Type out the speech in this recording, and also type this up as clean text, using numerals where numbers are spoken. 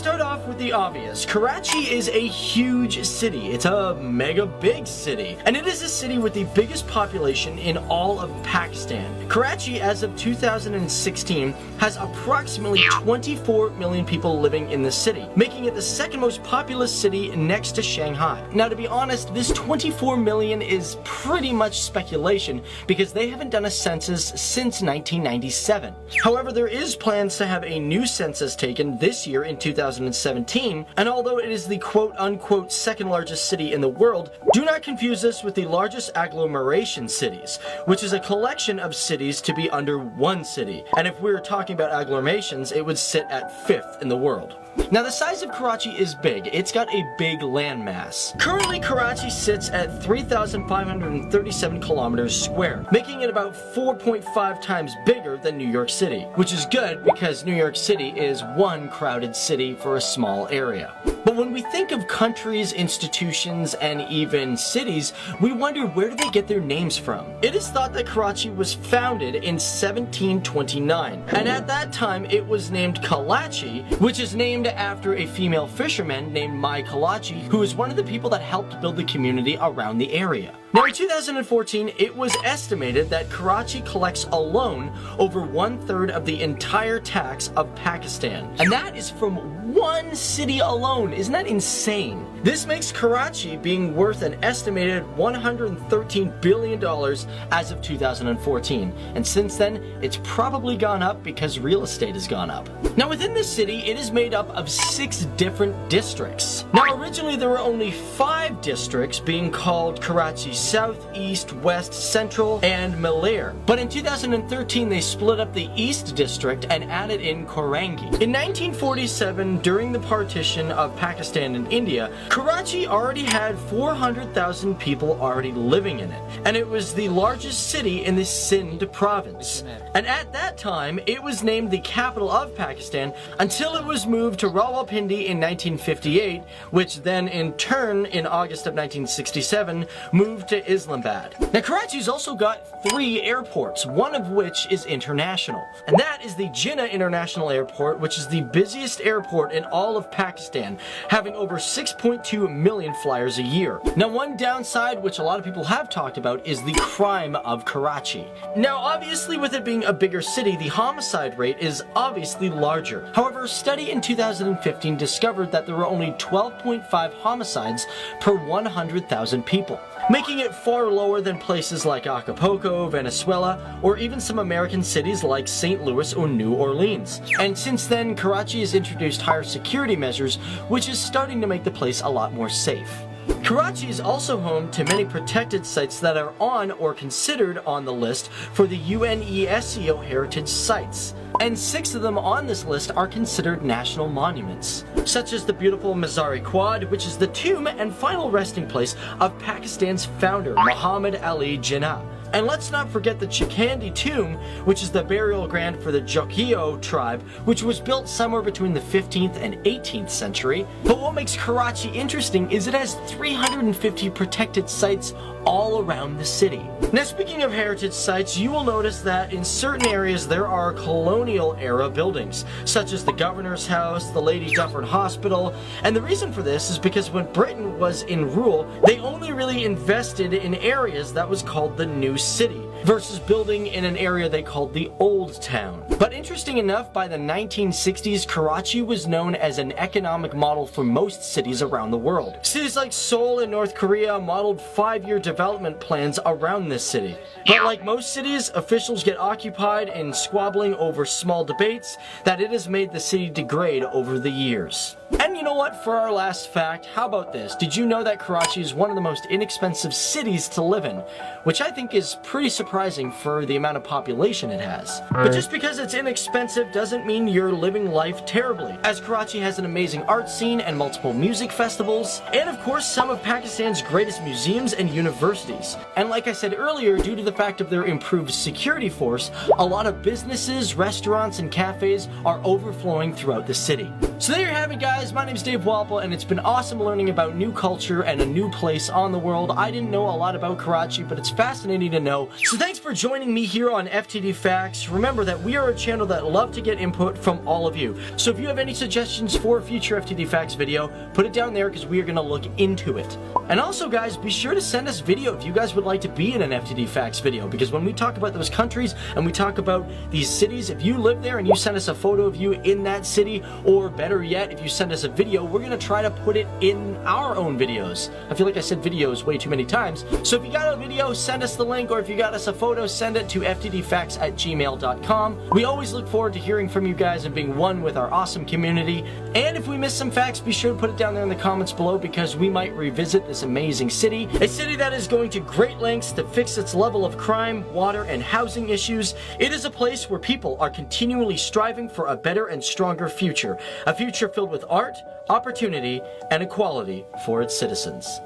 start off with the obvious. Karachi is a huge city. It's a mega big city. And it is a city with the biggest population in all of Pakistan. Karachi, as of 2016, has approximately 24 million people living in the city, making it the second most populous city next to Shanghai. Now, to be honest, this 24 million is pretty much speculation because they haven't done a census since 1997. However, there is plans to have a new census taken this year in 2017, and although it is the quote-unquote second largest city in the world, do not confuse this with the largest agglomeration cities, which is a collection of cities to be under one city. And if we were talking about agglomerations, it would sit at 5th in the world. Now, the size of Karachi is big. It's got a big landmass. Currently, Karachi sits at 3,537 kilometers square, making it about 4.5 times bigger than New York City, which is good because New York City is one crowded city for a small area. But when we think of countries, institutions, and even cities, we wonder where do they get their names from? It is thought that Karachi was founded in 1729, and at that time it was named Kalachi, which is named after a female fisherman named Mai Kalachi, who is one of the people that helped build the community around the area. Now, in 2014, it was estimated that Karachi collects alone over 1/3 of the entire tax of Pakistan. And that is from one city alone. Isn't that insane? This makes Karachi being worth an estimated $113 billion as of 2014. And since then, it's probably gone up because real estate has gone up. Now, within this city, it is made up of 6 different districts. Now, originally there were only 5 districts, being called Karachi South, East, West, Central, and Malair. But in 2013, they split up the East District and added in Korangi. In 1947, during the partition of Pakistan and India, Karachi already had 400,000 people already living in it, and it was the largest city in the Sindh province. And at that time, it was named the capital of Pakistan until it was moved to Rawalpindi in 1958, which then in turn, in August of 1967, moved to Islamabad. Now, Karachi's also got 3 airports, one of which is international, and that is the Jinnah International Airport, which is the busiest airport in all of Pakistan, having over 6.2 million flyers a year. Now, one downside, which a lot of people have talked about, is the crime of Karachi. Now, obviously, with it being a bigger city, the homicide rate is obviously larger. However, a study in 2015 discovered that there were only 12.5 homicides per 100,000 people, making it far lower than places like Acapulco, Venezuela, or even some American cities like St. Louis or New Orleans. And since then, Karachi has introduced higher security measures, which is starting to make the place a lot more safe. Karachi is also home to many protected sites that are on or considered on the list for the UNESCO Heritage Sites. And 6 of them on this list are considered national monuments, such as the beautiful Mazar-e Quad, which is the tomb and final resting place of Pakistan's founder, Muhammad Ali Jinnah. And let's not forget the Chikandi tomb, which is the burial ground for the Jokio tribe, which was built somewhere between the 15th and 18th century. But what makes Karachi interesting is it has 350 protected sites all around the city. Now, speaking of heritage sites, you will notice that in certain areas there are colonial era buildings, such as the Governor's House, the Lady Dufferin Hospital, and the reason for this is because when Britain was in rule, they only really invested in areas that was called the New City, versus building in an area they called the Old Town. But interesting enough, by the 1960s, Karachi was known as an economic model for most cities around the world. Cities like Seoul in North Korea modeled 5-year development plans around this city. But like most cities, officials get occupied in squabbling over small debates that it has made the city degrade over the years. And you know what, for our last fact, how about this? Did you know that Karachi is one of the most inexpensive cities to live in? Which I think is pretty surprising for the amount of population it has. But just because it's inexpensive doesn't mean you're living life terribly, as Karachi has an amazing art scene and multiple music festivals, and of course some of Pakistan's greatest museums and universities. And like I said earlier, due to the fact of their improved security force, a lot of businesses, restaurants, and cafes are overflowing throughout the city. So there you have it, guys. My name name's Dave Walpole, and it's been awesome learning about new culture and a new place on the world. I didn't know a lot about Karachi, but it's fascinating to know. So thanks for joining me here on FTD Facts. Remember that we are a channel that love to get input from all of you. So if you have any suggestions for a future FTD Facts video, put it down there because we are going to look into it. And also, guys, be sure to send us video if you guys would like to be in an FTD Facts video, because when we talk about those countries and we talk about these cities, if you live there and you send us a photo of you in that city, or better yet, if you send us a video, we're going to try to put it in our own videos. I feel like I said videos way too many times. So if you got a video, send us the link, or if you got us a photo, send it to ftdfacts@gmail.com. We always look forward to hearing from you guys and being one with our awesome community. And if we miss some facts, be sure to put it down there in the comments below, because we might revisit this amazing city. A city that is going to great lengths to fix its level of crime, water, and housing issues. It is a place where people are continually striving for a better and stronger future. A future filled with art, opportunity, and equality for its citizens.